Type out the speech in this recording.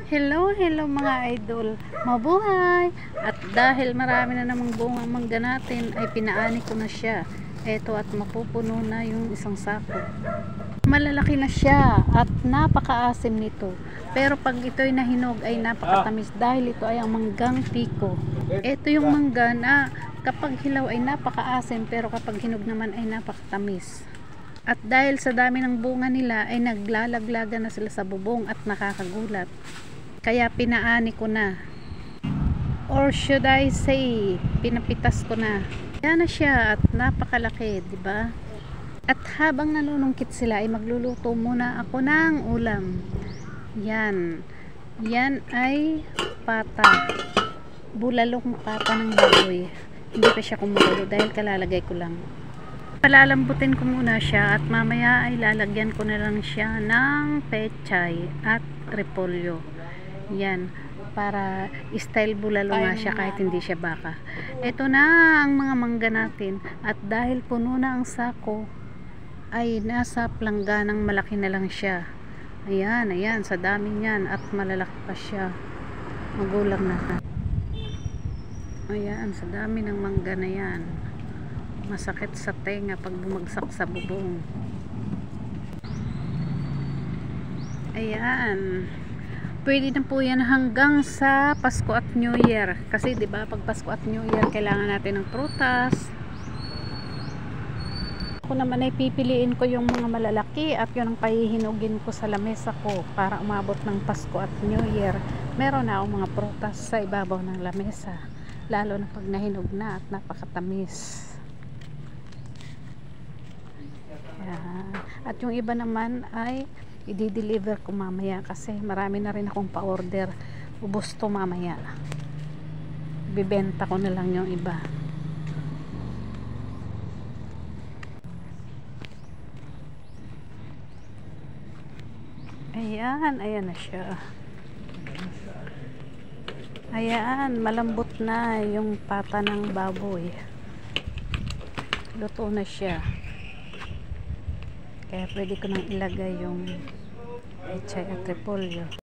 Hello, hello mga idol. Mabuhay! At dahil marami na namang bunga mangga natin, ay pinaani ko na siya. Eto at mapupuno na yung isang sako. Malalaki na siya at napakaasim nito. Pero pag ito'y nahinog ay napakatamis dahil ito ay ang manggang piko. Ito yung mangga na kapag hilaw ay napakaasim pero kapag hinog naman ay napakatamis. At dahil sa dami ng bunga nila ay naglalaglaga na sila sa bubong at nakakagulat. Kaya pinaani ko na. Or should I say, pinapitas ko na. Yan na siya at napakalaki, di ba? At habang nalulungkit sila ay magluluto muna ako ng ulam. Yan. Yan ay pata. Bulalong pata ng baboy. Hindi pa siya kumukulo dahil kalalagay ko lang. Palalambutin ko muna siya at mamaya ay lalagyan ko na lang siya ng pechay at repolyo. Yan, para style bulalo nga siya kahit hindi siya baka. Ito na ang mga mangga natin at dahil puno na ang sako ay nasa plangganang malaki na lang siya. Ayan, ayan, sa dami niyan at malalaki pa siya. Magulang na. Ayan, sa dami ng mangga na yan. Masakit sa tenga pag bumagsak sa bubong. Ayan. Pwede na po yan hanggang sa Pasko at New Year. Kasi 'di ba pag Pasko at New Year kailangan natin ng prutas. Ako naman ay pipiliin ko yung mga malalaki at yun ang pahihinugin ko sa lamesa ko para umabot ng Pasko at New Year. Meron na akong mga prutas sa ibabaw ng lamesa. Lalo na pag nahinog na at napakatamis. At yung iba naman ay i-deliver ko mamaya kasi marami na rin akong pa-order. Ubos to mamaya. Bibenta ko na lang yung iba. Ayan, ayan na siya. Ayan, malambot na yung pata ng baboy. Luto na siya. Kaya pwede ko nang ilagay yung pechay at repolyo.